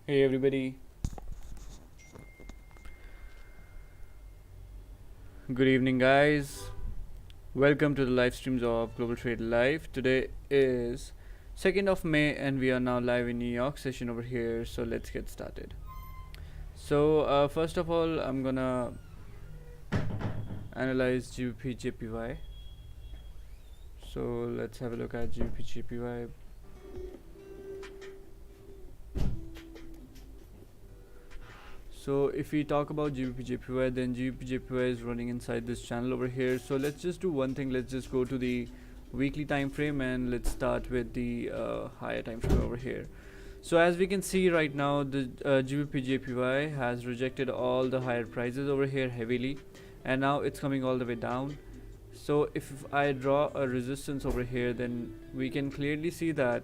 Hey everybody, good evening guys. Welcome to the live streams of Global Trade Live. Today is 2nd of May and we are now live in New York session over here. So let's get started. So first of all, I'm gonna analyze GBP JPY. So let's have a look at GBP JPY. So if we talk about GBP JPY, then GBP JPY is running inside this channel over here. So let's just do one thing. Let's just go to the weekly time frame and let's start with the higher time frame over here. So as we can see right now, the GBP JPY has rejected all the higher prices over here heavily, and now it's coming all the way down. So if I draw a resistance over here, then we can clearly see that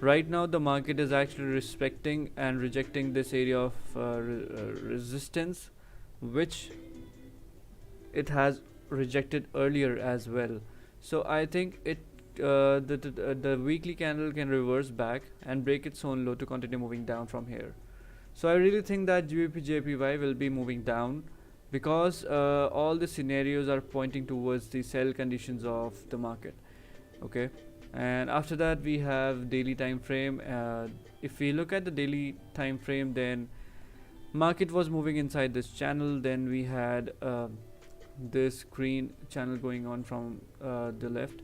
right now the market is actually respecting and rejecting this area of resistance, which it has rejected earlier as well. So I think the weekly candle can reverse back and break its own low to continue moving down from here. So I really think that GBP JPY will be moving down because all the scenarios are pointing towards the sell conditions of the market. Okay, and after that we have daily time frame. If we look at the daily time frame, then market was moving inside this channel. Then we had this green channel going on from the left,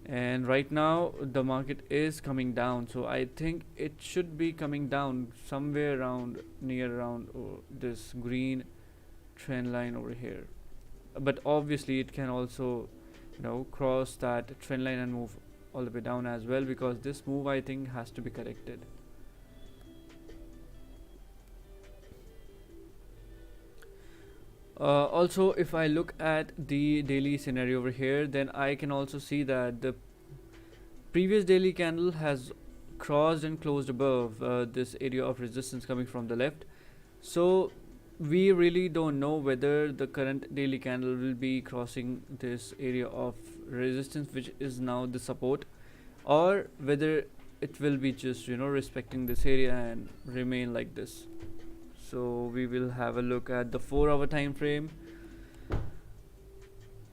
and right now the market is coming down. So I think it should be coming down somewhere around near around this green trend line over here, but obviously it can also cross that trend line and move all the way down as well, because this move I think has to be corrected. Also, if I look at the daily scenario over here, then I can also see that the previous daily candle has crossed and closed above this area of resistance coming from the left. So we really don't know whether the current daily candle will be crossing this area of resistance, which is now the support, or whether it will be just respecting this area and remain like this. So we will have a look at the 4-hour time frame.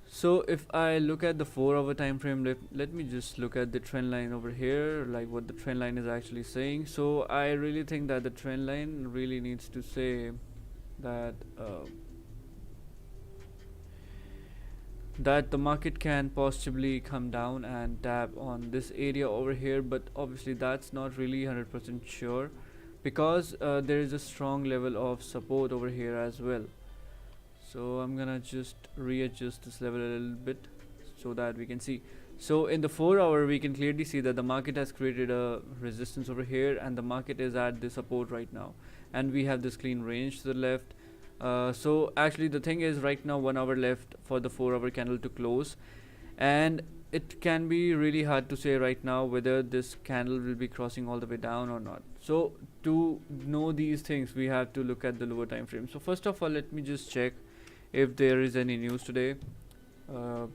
So if I look at the 4-hour time frame, let me just look at the trend line over here, like what the trend line is actually saying. So I really think that the trend line really needs to say that that the market can possibly come down and tap on this area over here, but obviously that's not really 100% sure, because there is a strong level of support over here as well. So I'm gonna just readjust this level a little bit so that we can see. So in the 4-hour we can clearly see that the market has created a resistance over here, and the market is at the support right now, and we have this clean range to the left. So actually the thing is, right now 1 hour left for the 4-hour candle to close, and it can be really hard to say right now whether this candle will be crossing all the way down or not. So to know these things, we have to look at the lower time frame. So first of all, let me just check if there is any news today,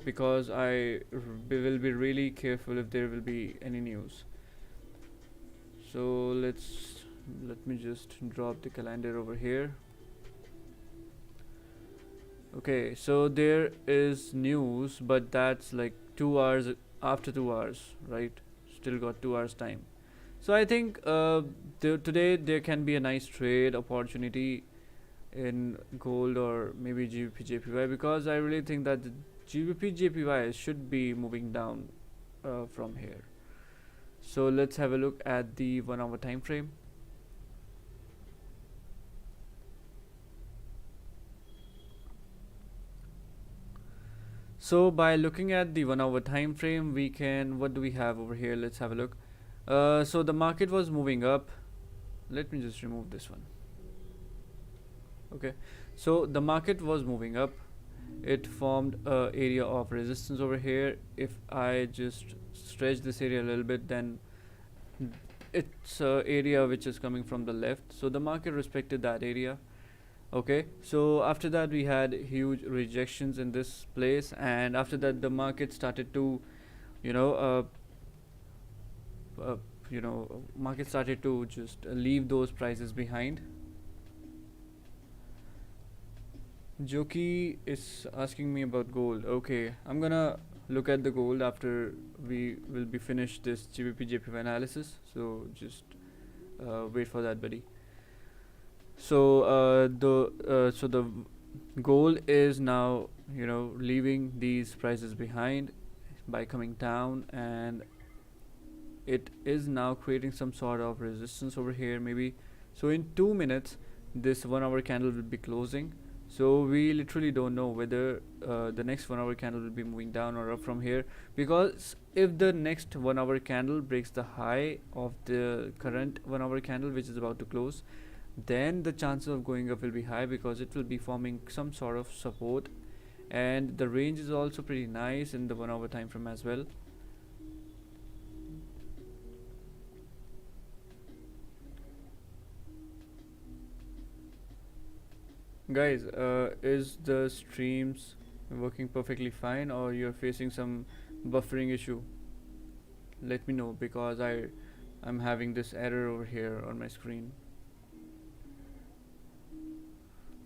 because I will be really careful if there will be any news. So let me just drop the calendar over here. Okay, so there is news, but that's like 2 hours after 2 hours, right? Still got 2 hours time. So I think today there can be a nice trade opportunity in gold or maybe GBP JPY, because I really think that the GBP JPY should be moving down from here. So let's have a look at the 1-hour time frame. So by looking at the 1-hour time frame, we can, what do we have over here? Let's have a look. So the market was moving up. Let me just remove this one. Okay, so the market was moving up. It formed a area of resistance over here. If I just stretch this area a little bit, then it's a area which is coming from the left, so the market respected that area. Okay, so after that we had huge rejections in this place, and after that the market started to market started to just leave those prices behind. Joki is asking me about gold. Okay, I'm gonna look at the gold after we will be finished this GBP JPY analysis. So just wait for that, buddy. So the gold is now leaving these prices behind by coming down, and it is now creating some sort of resistance over here maybe. So in 2 minutes this 1 hour candle will be closing, so we literally don't know whether the next 1 hour candle will be moving down or up from here, because if the next 1 hour candle breaks the high of the current 1 hour candle which is about to close, then the chances of going up will be high, because it will be forming some sort of support, and the range is also pretty nice in the 1 hour time frame as well. Guys, is the streams working perfectly fine, or you're facing some buffering issue? Let me know, because I'm having this error over here on my screen.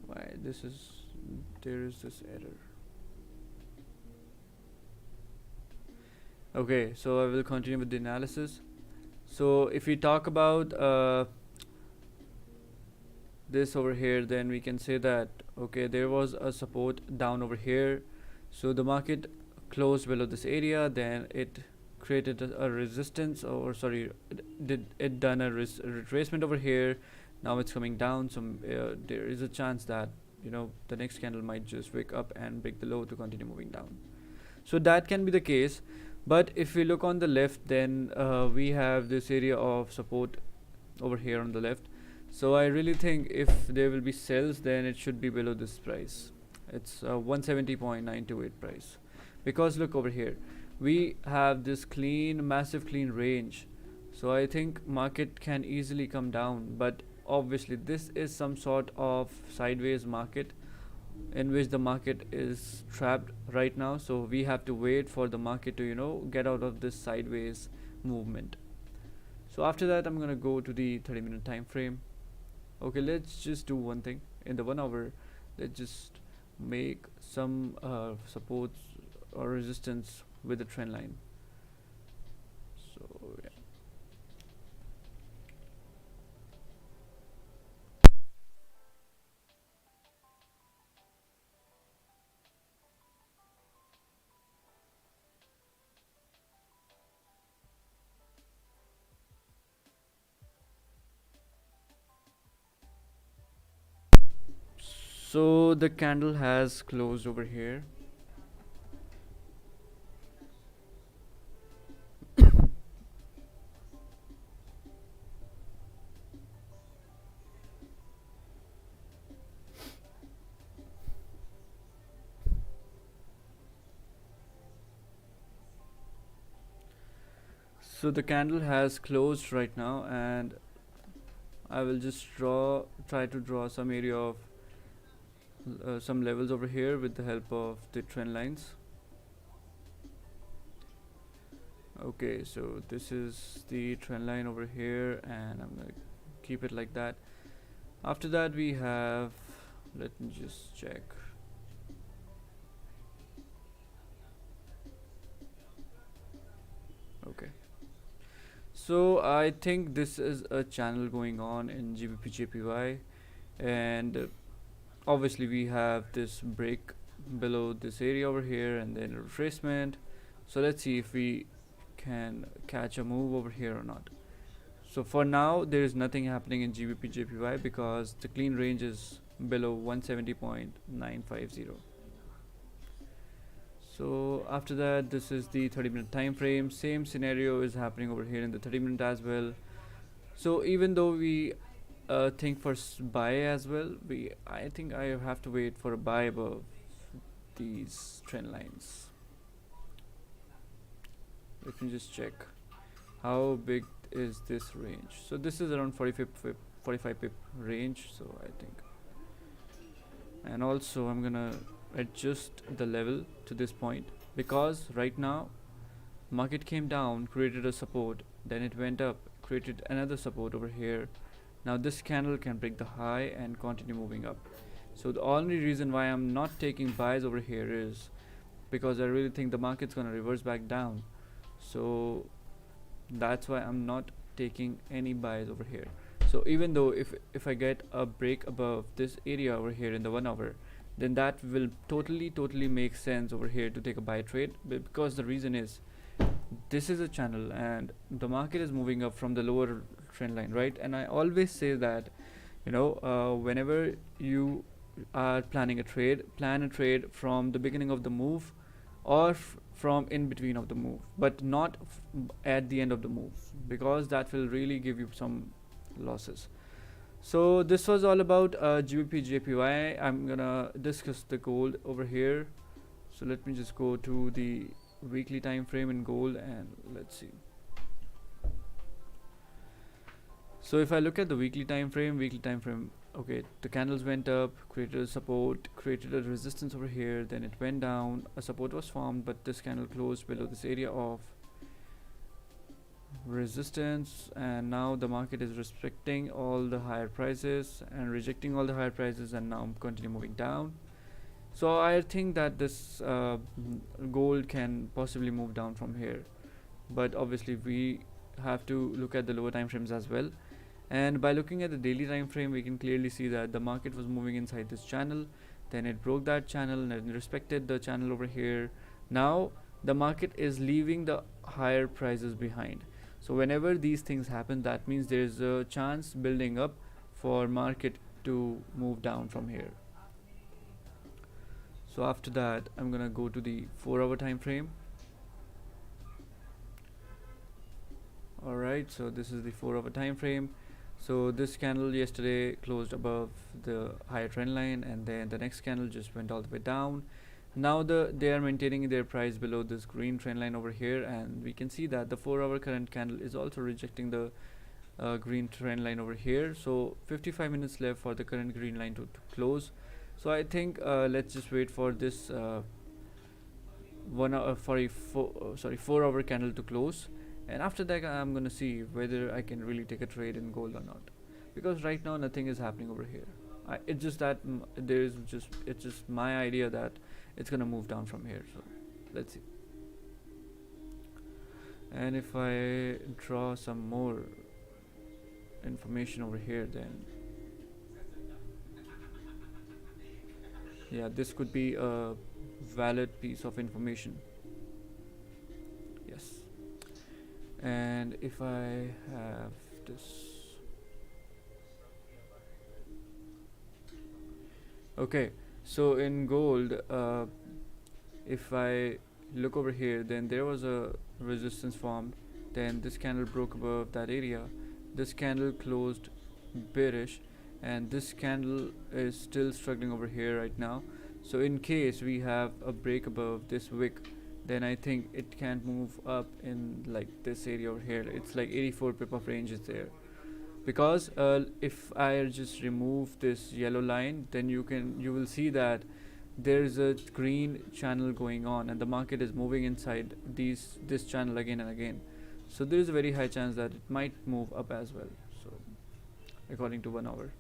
Why there is this error? Okay, so I will continue with the analysis. So if we talk about this over here, then we can say that okay, there was a support down over here, so the market closed below this area, then it created a resistance, or sorry, it done a retracement over here. Now it's coming down, so there is a chance that the next candle might just wake up and break the low to continue moving down. So that can be the case, but if we look on the left, then we have this area of support over here on the left. So I really think if there will be sells, then it should be below this price. It's 170.928 price, because look over here, we have this massive clean range. So I think market can easily come down, but obviously this is some sort of sideways market in which the market is trapped right now, so we have to wait for the market to get out of this sideways movement. So after that, I'm gonna go to the 30-minute time frame. Okay, let's just do one thing. In the 1 hour, let's just make some supports or resistance with the trend line. So yeah. So the candle has closed over here. So the candle has closed right now, and I will just try to draw some area of some levels over here with the help of the trend lines. Okay, so this is the trend line over here, and I'm gonna keep it like that. After that, we have, let me just check. Okay, so I think this is a channel going on in GBP JPY, and obviously we have this break below this area over here, and then a retracement. So let's see if we can catch a move over here or not. So for now, there is nothing happening in GBP JPY because the clean range is below 170.950. So after that, this is the 30-minute time frame. Same scenario is happening over here in the 30-minute as well. So even though we think for buy as well, I think I have to wait for a buy above these trend lines. Let me just check how big is this range. So this is around 45 pip range, so I think. And also I'm gonna adjust the level to this point, because right now market came down, created a support, then it went up, created another support over here. Now this candle can break the high and continue moving up. So the only reason why I'm not taking buys over here is because I really think the market's gonna reverse back down. So that's why I'm not taking any buys over here. So even though if I get a break above this area over here in the 1 hour, then that will totally make sense over here to take a buy trade, because the reason is this is a channel and the market is moving up from the lower trend line, right? And I always say that, whenever you are planning a trade, plan a trade from the beginning of the move or from in between of the move, but not at the end of the move, because that will really give you some losses. So this was all about GBP JPY. I'm gonna discuss the gold over here. So let me just go to the weekly time frame in gold and let's see. So if I look at the weekly time frame, okay, the candles went up, created a support, created a resistance over here, then it went down, a support was formed, but this candle closed below this area of resistance, and now the market is respecting all the higher prices and rejecting all the higher prices, and now continue moving down. So I think that this gold can possibly move down from here, but obviously we have to look at the lower time frames as well. And by looking at the daily time frame, we can clearly see that the market was moving inside this channel, then it broke that channel and respected the channel over here. Now the market is leaving the higher prices behind. So whenever these things happen, that means there is a chance building up for market to move down from here. So after that, I'm gonna go to the 4-hour time frame. Alright, so this is the 4-hour time frame. So this candle yesterday closed above the higher trend line, and then the next candle just went all the way down. Now they are maintaining their price below this green trend line over here, and we can see that the 4-hour current candle is also rejecting the green trend line over here. So 55 minutes left for the current green line to close. So I think let's just wait for this 4-hour candle to close, and after that I'm gonna see whether I can really take a trade in gold or not, because right now nothing is happening over here. It's just that it's just my idea that it's gonna move down from here. So let's see. And if I draw some more information over here, then yeah, this could be a valid piece of information. Yes. And if I have this, okay, so in gold, if I look over here, then there was a resistance formed, then this candle broke above that area, this candle closed bearish, and this candle is still struggling over here right now. So in case we have a break above this wick, then I think it can't move up in like this area over here. It's like 84 pip of range is there, because if I just remove this yellow line, then you will see that there's a green channel going on, and the market is moving inside this channel again and again. So there is a very high chance that it might move up as well, so according to 1 hour.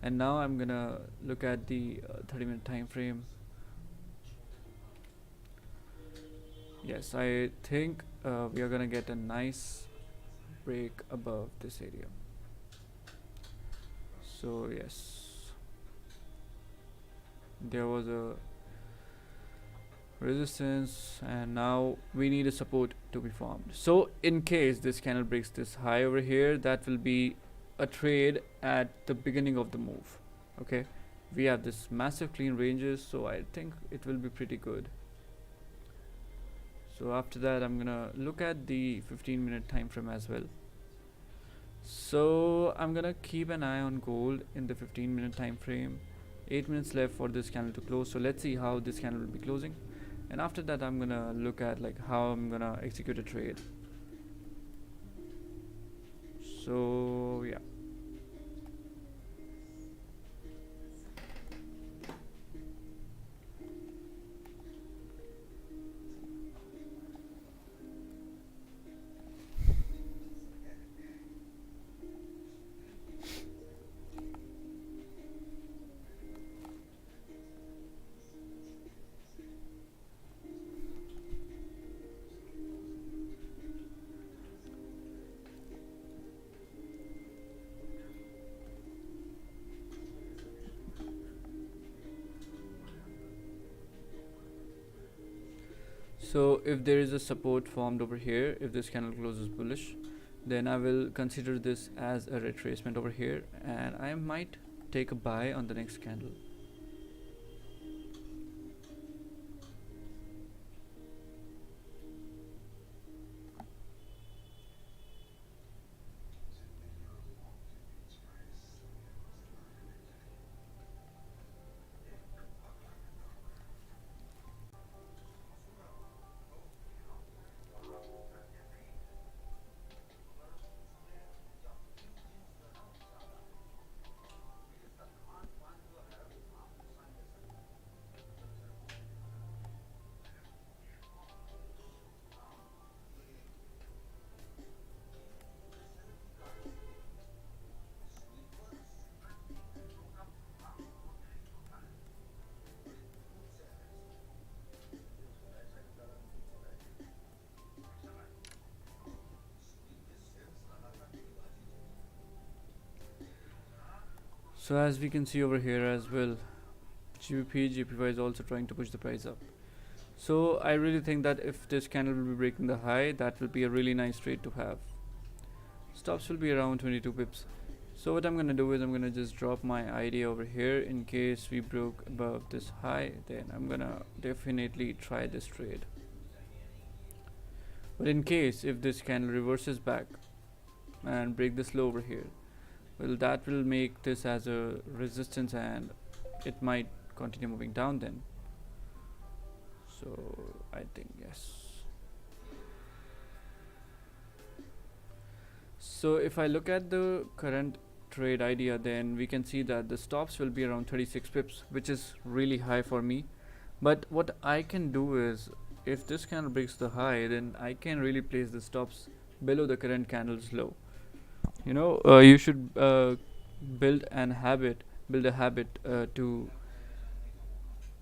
And now I'm gonna look at the 30-minute time frame. Yes, I think we are gonna get a nice break above this area. So yes, there was a resistance, and now we need a support to be formed. So in case this candle breaks this high over here, that will be a trade at the beginning of the move. Okay, we have this massive clean ranges, so I think it will be pretty good. So after that, I'm gonna look at the 15-minute time frame as well. So I'm gonna keep an eye on gold in the 15-minute time frame. 8 minutes left for this candle to close, so let's see how this candle will be closing, and after that I'm gonna look at like how I'm gonna execute a trade. So yeah, So if there is a support formed over here, if this candle closes bullish, then I will consider this as a retracement over here, and I might take a buy on the next candle. So as we can see over here as well, GBP is also trying to push the price up. So I really think that if this candle will be breaking the high, that will be a really nice trade to have. Stops will be around 22 pips. So what I'm gonna do is I'm gonna just drop my idea over here. In case we broke above this high, then I'm gonna definitely try this trade. But in case if this candle reverses back and break this low over here, well, that will make this as a resistance and it might continue moving down then. So I think yes. So if I look at the current trade idea, then we can see that the stops will be around 36 pips, which is really high for me. But what I can do is, if this candle breaks the high, then I can really place the stops below the current candle's low. You should build a habit to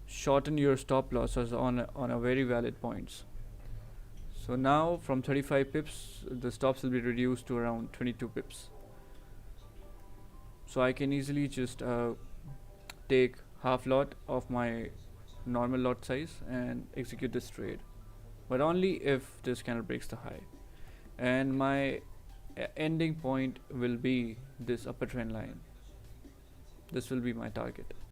shorten your stop losses on a very valid points. So now from 35 pips, the stops will be reduced to around 22 pips. So I can easily just take half lot of my normal lot size and execute this trade, but only if this candle breaks the high, and my ending point will be this upper trend line. This will be my target.